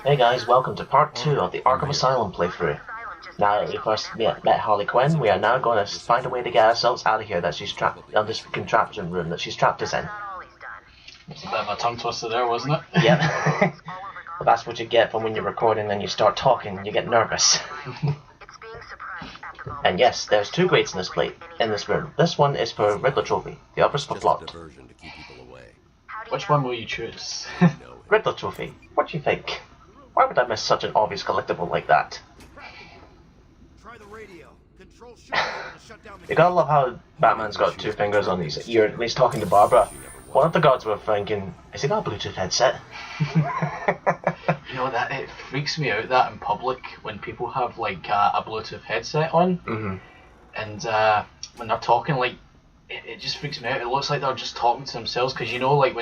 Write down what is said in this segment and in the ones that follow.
Hey guys, welcome to part 2 of the Arkham Asylum playthrough. Now that we first met Harley Quinn, we are now going to find a way to get ourselves out of here that she's trapped on this contraption room that she's trapped us in. It's a bit of a tongue twister there, wasn't it? Yep. Well, that's what you get from when you're recording and you start talking, you get nervous. And yes, there's 2 grates in this room. This one is for Riddler Trophy, the other's for plot. Which one will you choose? Riddler Trophy, what do you think? Why would I miss such an obvious collectible like that? You gotta love how Batman's got 2 fingers on his ear and he's talking to Barbara. One of the guards were thinking, has he got a Bluetooth headset? You know, that it freaks me out that in public when people have like a Bluetooth headset on, and when they're talking, like it just freaks me out. It looks like they're just talking to themselves, because you know, like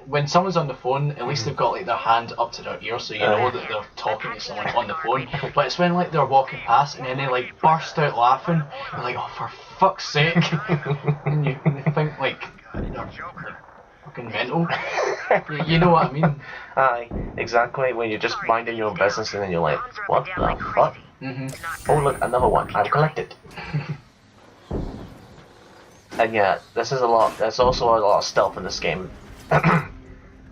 when someone's on the phone, at least they've got like their hand up to their ear, so you know that they're talking to someone on the phone. But it's when like they're walking past and then they like burst out laughing. You're like, oh, for fuck's sake! and you think like they're fucking mental. You know what I mean? Aye, exactly. When you're just minding your own business and then you're like, what the fuck? Oh look, another one. I've collected. And yeah, there's also a lot of stealth in this game.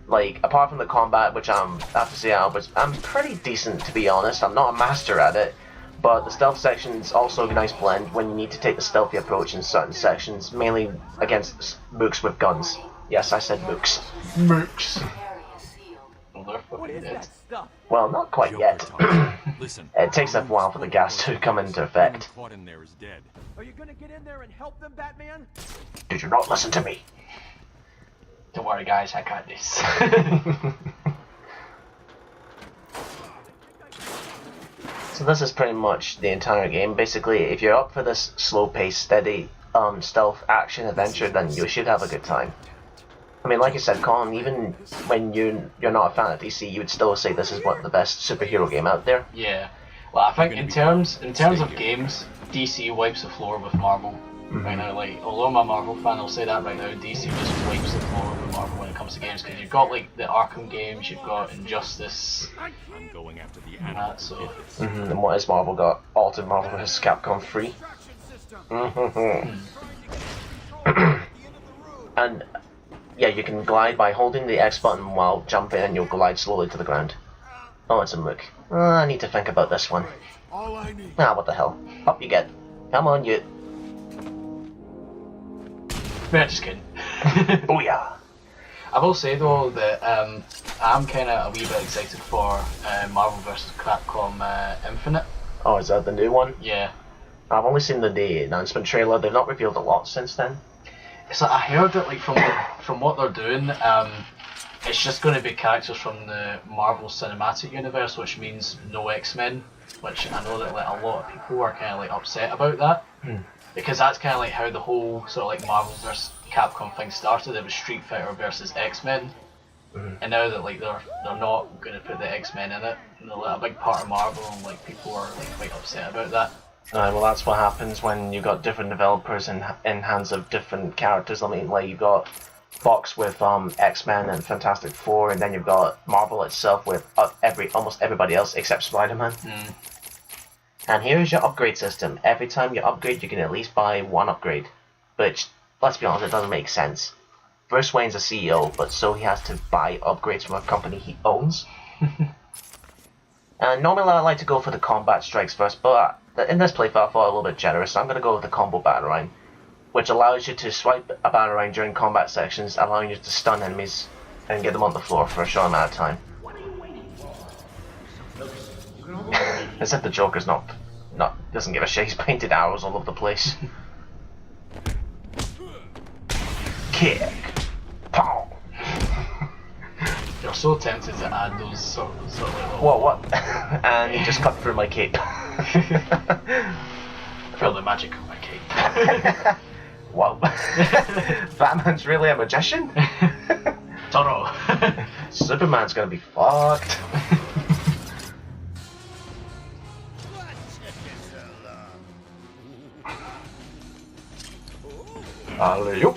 Like, apart from the combat, which I have to say I'm pretty decent, to be honest. I'm not a master at it, but the stealth section is also a nice blend when you need to take the stealthy approach in certain sections, mainly against mooks with guns. Yes, I said mooks. Mooks. What is that stuff? Well, not quite yet. It takes a while for the gas to come into effect. Are you gonna get in there and help them, Batman? Did you not listen to me? Don't worry, guys, I got this. So this is pretty much the entire game. Basically, if you're up for this slow-paced, steady, stealth action adventure, then you should have a good time. I mean, like you said, Colin, even when you're not a fan of DC, you would still say this is the best superhero game out there. Yeah. Well, I think in terms of games, DC wipes the floor with Marvel. Right now, like, although I'm a Marvel fan, I'll say that right now, DC just wipes the floor with Marvel when it comes to games, because you've got like the Arkham games, you've got Injustice, I'm going after the and that, so... And what has Marvel got? Ultimate Marvel vs. Capcom 3. And yeah, you can glide by holding the X button while jumping, and you'll glide slowly to the ground. Oh, it's a mook. I need to think about this one. Ah, what the hell. Up you get. Come on, you... Yeah, just kidding. Oh yeah. I will say though that I'm kind of a wee bit excited for Marvel vs. Capcom Infinite. Oh, is that the new one? Yeah. I've only seen the announcement trailer. They've not revealed a lot since then. It's like, I heard that like from what they're doing, it's just going to be characters from the Marvel Cinematic Universe, which means no X-Men. Which I know that like a lot of people are kind of like upset about that. Because that's kind of like how the whole sort of like Marvel vs. Capcom thing started. It was Street Fighter versus X-Men, and now that like they're not going to put the X-Men in it, and they're like a big part of Marvel, and like people are like quite upset about that. Well, that's what happens when you got different developers in hands of different characters. I mean, like you've got Fox with X-Men and Fantastic Four, and then you've got Marvel itself with almost everybody else except Spider-Man. And here's your upgrade system. Every time you upgrade, you can at least buy 1 upgrade. Which, let's be honest, it doesn't make sense. Bruce Wayne's a CEO, but so he has to buy upgrades from a company he owns. And normally I like to go for the combat strikes first, but in this playthrough I thought a little bit generous, so I'm going to go with the combo batarang, which allows you to swipe a batarang during combat sections, allowing you to stun enemies and get them on the floor for a short amount of time. As if the Joker's doesn't give a shit. He's painted arrows all over the place. Kick, pow. You're so tempted to add those sort of like Whoa, what? And he just cut through my cape. feel the magic of my cape. Wow. Batman's really a magician? Toro. Superman's gonna be fucked. Alley-oop.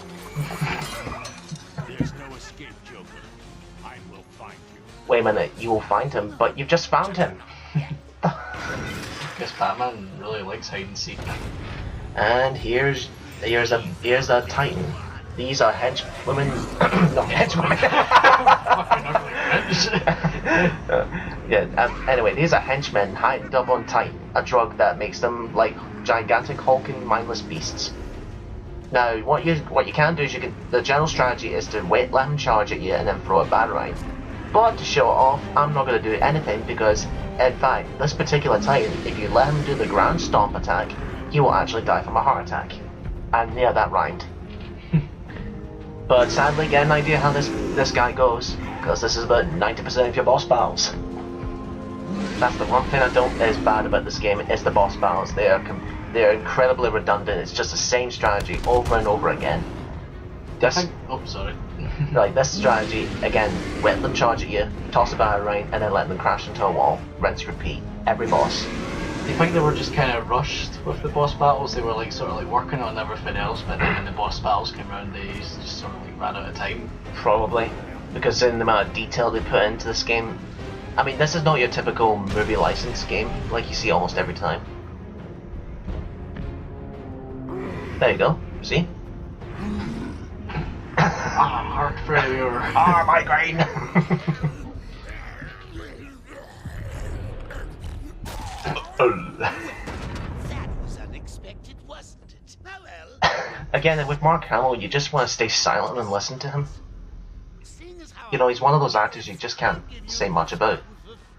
There's no escape, Joker. I will find wait a minute, you will find him, but you've just found him. Guess Batman really likes hide and seek. And here's a Titan. These are henchwomen. No, henchwomen. Anyway, these are henchmen heightened up on Titan, a drug that makes them like gigantic, hulking, mindless beasts. Now, what you can do is the general strategy is to let him charge at you and then throw a batarang. But to show it off, I'm not going to do anything because, in fact, this particular Titan, if you let him do the ground stomp attack, he will actually die from a heart attack. And yeah, that rhymed. But sadly, get an idea how this guy goes, because this is about 90% of your boss battles. That's the one thing is bad about this game, is the boss battles. They're incredibly redundant. It's just the same strategy over and over again. Sorry. Like this strategy, again, let them charge at you, toss a batarang, and then let them crash into a wall. Rinse, repeat. Every boss. Do you think they were just kind of rushed with the boss battles? They were like sort of like working on everything else, but then when the boss battles came around, they just sort of like ran out of time. Probably, because in the amount of detail they put into this game. I mean, this is not your typical movie license game like you see almost every time. There you go. See? Heart failure. Migraine. That was unexpected, wasn't it? Oh well. Again, with Mark Hamill, you just want to stay silent and listen to him. Seeing as how You know, he's one of those actors you just can't say much about,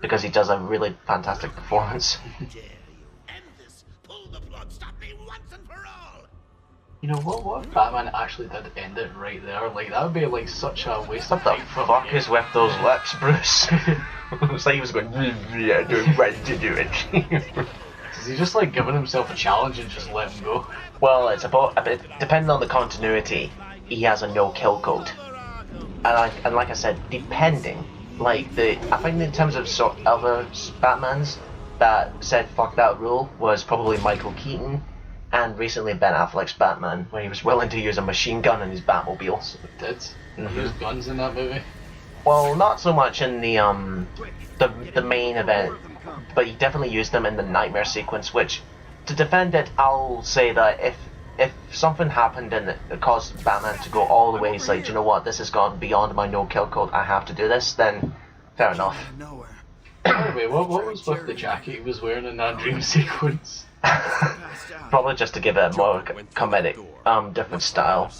because he does a really fantastic performance. dare you end this? Pull the plug, stop me once and for all. You know what if Batman actually did end it right there? Like that would be like such a waste What of the time for fuck him. is with those lips, Bruce? It's like he was going, yeah, don't want to do it. Is he just like giving himself a challenge and just let him go? Well, it's about a bit, depending on the continuity, he has a no-kill code. And like I said, depending, I think in terms of other Batmans that said fuck that rule was probably Michael Keaton, and recently Ben Affleck's Batman, where he was willing to use a machine gun in his Batmobile. Did use guns in that movie? Well, not so much in the main event, but he definitely used them in the nightmare sequence. Which, to defend it, I'll say that if something happened and it caused Batman to go all the way, it's like, you know what, this has gone beyond my no-kill code, I have to do this, then fair enough. Anyway, what was with the jacket he was wearing in that dream sequence? Probably just to give it a more comedic, different style.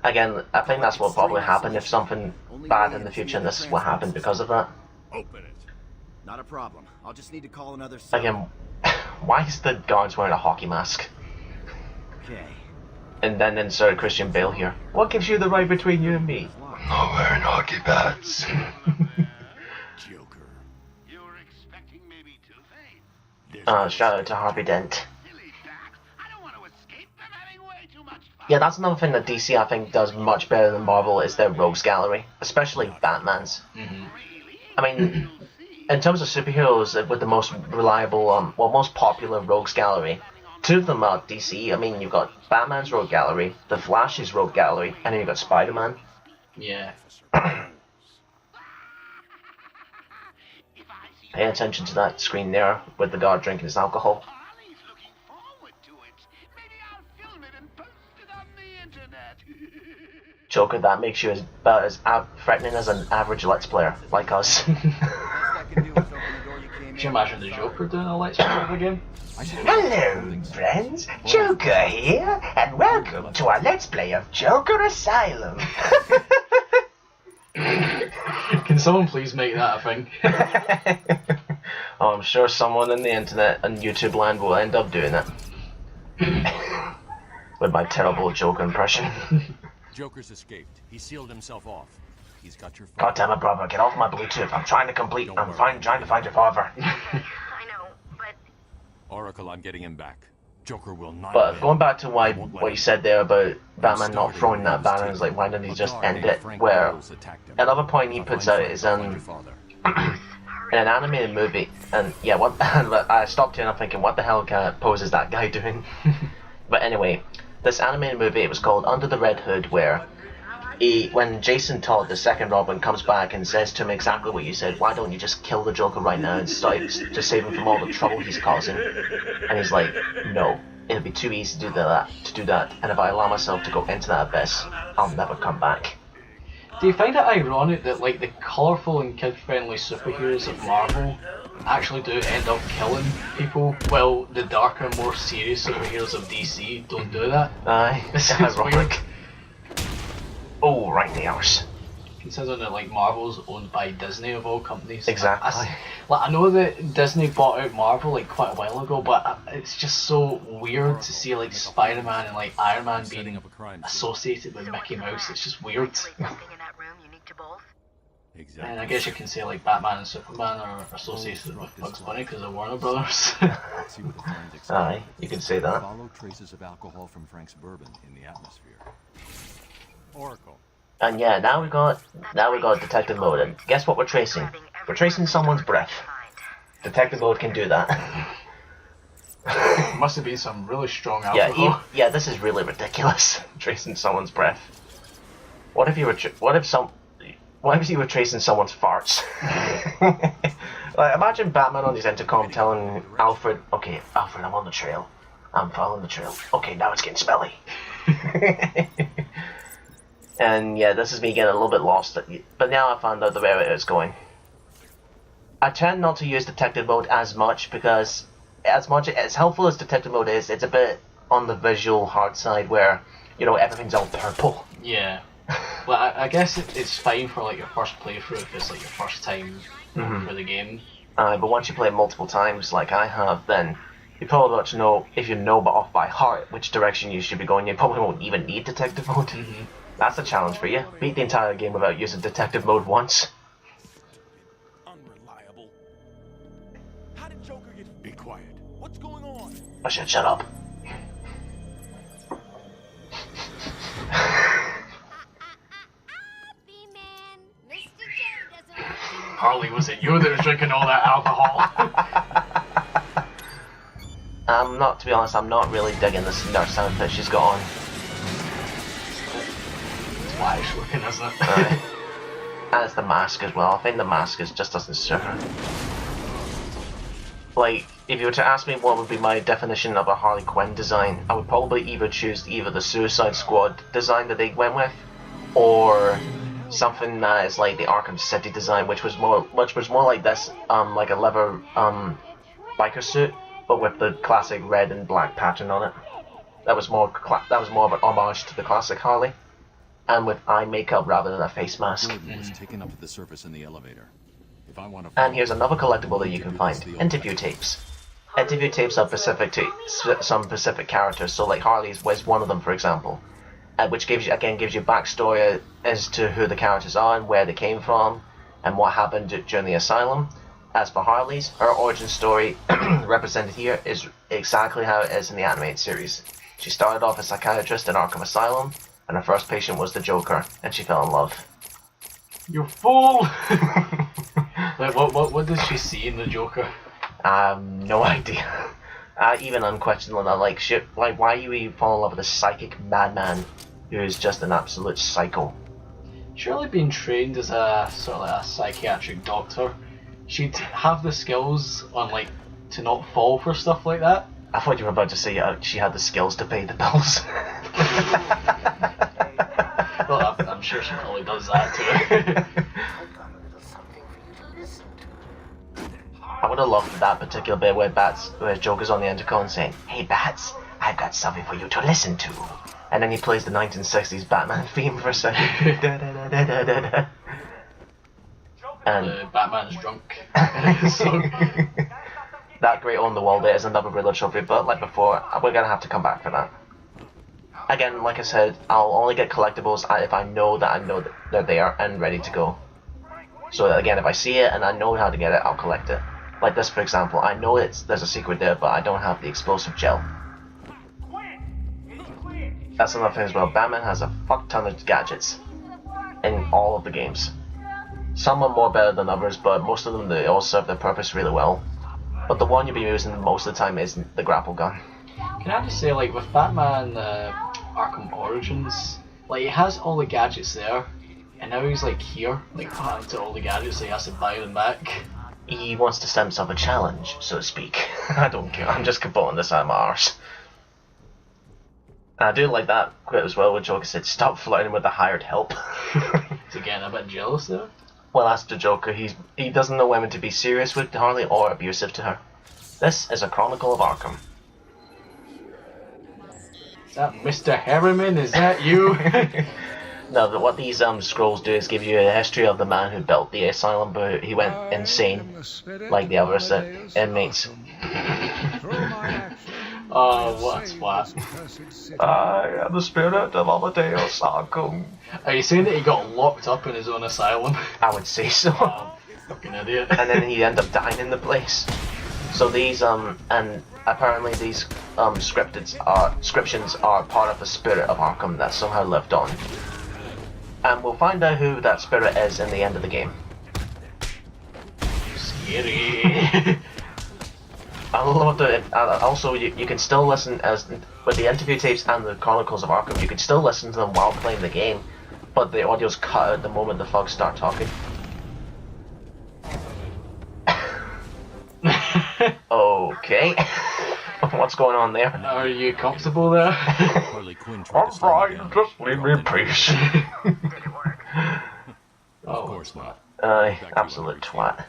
Again, I think that's what probably happened if something bad in the future, and this is what happened because of that. Open it. Not a problem. I'll just need to call another cell. Again, why is the guards wearing a hockey mask? Okay. And then insert Christian Bale here. What gives you the right between you and me? I'm not wearing hockey pads. Joker. You're expecting maybe Two-Face? Shout out to Harvey Dent. Silly sacks. I don't want to escape them having way too much fun. Yeah, that's another thing that DC I think does much better than Marvel is their rogues gallery, especially Batman's. I mean, in terms of superheroes with the most reliable, most popular rogues gallery, two of them are DC. I mean, you've got Batman's rogue gallery, The Flash's rogue gallery, and then you've got Spider-Man. Yeah. Pay attention to that screen there with the guard drinking his alcohol. Harley's looking forward to it. Maybe I'll film it and post it on the internet. Joker, that makes you about as threatening as an average Let's Player like us. Can you imagine the Joker doing a Let's Play of the game? Hello, friends. Joker here, and welcome to our Let's Play of Joker Asylum. Can someone please make that a thing? Oh, I'm sure someone on the internet and YouTube land will end up doing it. With my terrible Joker impression. Joker's escaped. He sealed himself off. He's got your phone. God damn it, brother, get off my Bluetooth. I'm trying to trying to find your father. I know, but Oracle, I'm getting him back. Joker will not. But win. going back to I won't let what you him. said there about Batman not throwing that banner, is like, why didn't he just end it? Where another point he puts out is in an animated movie, and yeah, what I stopped here and I'm thinking, what the hell kind of pose is that guy doing? But anyway, this animated movie, it was called Under the Red Hood, where when Jason Todd, the second Robin, comes back and says to him exactly what you said, why don't you just kill the Joker right now and start to save him from all the trouble he's causing? And he's like, no, it'll be too easy to do that, and if I allow myself to go into that abyss, I'll never come back. Do you find it ironic that like the colourful and kid-friendly superheroes of Marvel actually do end up killing people, while the darker, more serious superheroes of DC don't do that? Aye, It's ironic. weird. Oh, right in the arse. Considering that like Marvel's owned by Disney of all companies. Exactly. I know that Disney bought out Marvel like quite a while ago, but it's just so weird to see like Spider-Man and like Iron Man being associated with Mickey Mouse. It's just weird. Nothing in that room unique to both. Exactly. And I guess you can say like Batman and Superman are associated with Bugs Bunny because they're Warner Brothers. Let's see what the Times expect. Aye, you can say that. Follow traces of alcohol from Frank's bourbon in the atmosphere. Oracle. And yeah, now we got detective mode, and guess what we're tracing? We're tracing someone's breath. Detective mode can do that. Must have been some really strong Yeah, alcohol. yeah, this is really ridiculous. Tracing someone's breath. What if you were tracing someone's farts? Like, imagine Batman on his intercom telling Alfred, "Okay, Alfred, I'm on the trail. I'm following the trail. Okay, now it's getting smelly." And yeah, this is me getting a little bit lost, but now I found out the way it is going. I tend not to use detective mode as much because, as helpful as detective mode is, it's a bit on the visual hard side where, you know, everything's all purple. Yeah. Well, I guess it's fine for like your first playthrough if it's like your first time for the game. But once you play it multiple times, like I have, then you probably ought to know, if you know but off by heart which direction you should be going. You probably won't even need detective mode. That's a challenge for you. Beat the entire game without using detective mode once. Unreliable. How did Joker get... Be quiet. What's going on? I should shut up. Harley, was it you that was drinking all that alcohol? To be honest, I'm not really digging this nurse outfit she's got on. It's lavish looking, isn't it? And it's the mask as well. I think the mask just doesn't serve her. Like, if you were to ask me what would be my definition of a Harley Quinn design, I would probably either choose the Suicide Squad design that they went with, or something that is like the Arkham City design, which was more like this, like a leather biker suit, but with the classic red and black pattern on it. That was more of an homage to the classic Harley, and with eye makeup rather than a face mask. Gordon was taken up to the surface in the elevator. If I want to. And here's another collectible that you can find: interview tapes. Interview tapes are specific to some specific characters, so like Harley's was one of them, for example, which gives you backstory as to who the characters are and where they came from and what happened during the asylum. As for Harley's, her origin story represented here is exactly how it is in the animated series. She started off as a psychiatrist in Arkham Asylum, and her first patient was the Joker, and she fell in love. You fool! Like, what does she see in the Joker? No idea. Even I'm questioning that, like, shit, like, why you even fall in love with a psychic madman who is just an absolute psycho? Surely being trained as a sort of like a psychiatric doctor, she'd have the skills on like to not fall for stuff like that. I thought you were about to say she had the skills to pay the bills. Well, I'm sure she probably does that too. I would have loved that particular bit where Joker's on the intercom saying, "Hey Bats, I've got something for you to listen to." And then he plays the 1960s Batman theme for a second. And Batman's drunk. So, that great on the wall there is another Riddler trophy, but like before, we're gonna have to come back for that. Again, like I said, I'll only get collectibles if I know that they're there and ready to go. So that, again, if I see it and I know how to get it, I'll collect it. Like this, for example, I know there's a secret there, but I don't have the explosive gel. That's another thing as well. Batman has a fuck ton of gadgets in all of the games. Some are more better than others, but most of them, they all serve their purpose really well. But the one you'll be using most of the time is the grapple gun. can I just say, like with Batman Arkham Origins, Like, he has all the gadgets there, and now he's like here, like planning to all the gadgets, so he has to buy them back. He wants to set himself a challenge, so to speak. I don't care. I'm just pulling this out of my arse. And I do like that quote as well, where Joker said, "Stop flirting with the hired help." Is he getting a bit jealous there? Well, that's the Joker. He doesn't know women to be serious with Harley or abusive to her. This is a Chronicle of Arkham. Is that Mr. Harriman? Is that you? Now, what these scrolls do is give you a history of the man who built the asylum, but he went insane, like the other inmates. Oh, what a twat. I am the spirit of Amadeus Arkham. Are you saying that he got locked up in his own asylum? I would say so. Oh, fucking idiot. And then he'd end up dying in the place. So these, and apparently these scriptions are part of the spirit of Arkham that somehow lived on. And we'll find out who that spirit is in the end of the game. Scary. I love it. Also, you can still listen with the interview tapes and the Chronicles of Arkham. You can still listen to them while playing the game, but the audio's cut out the moment the thugs start talking. Okay, what's going on there? Are you comfortable there? Harley Quinn tried I'm to slow me fine. down. Just leave me in peace. Of course not. Absolute twat.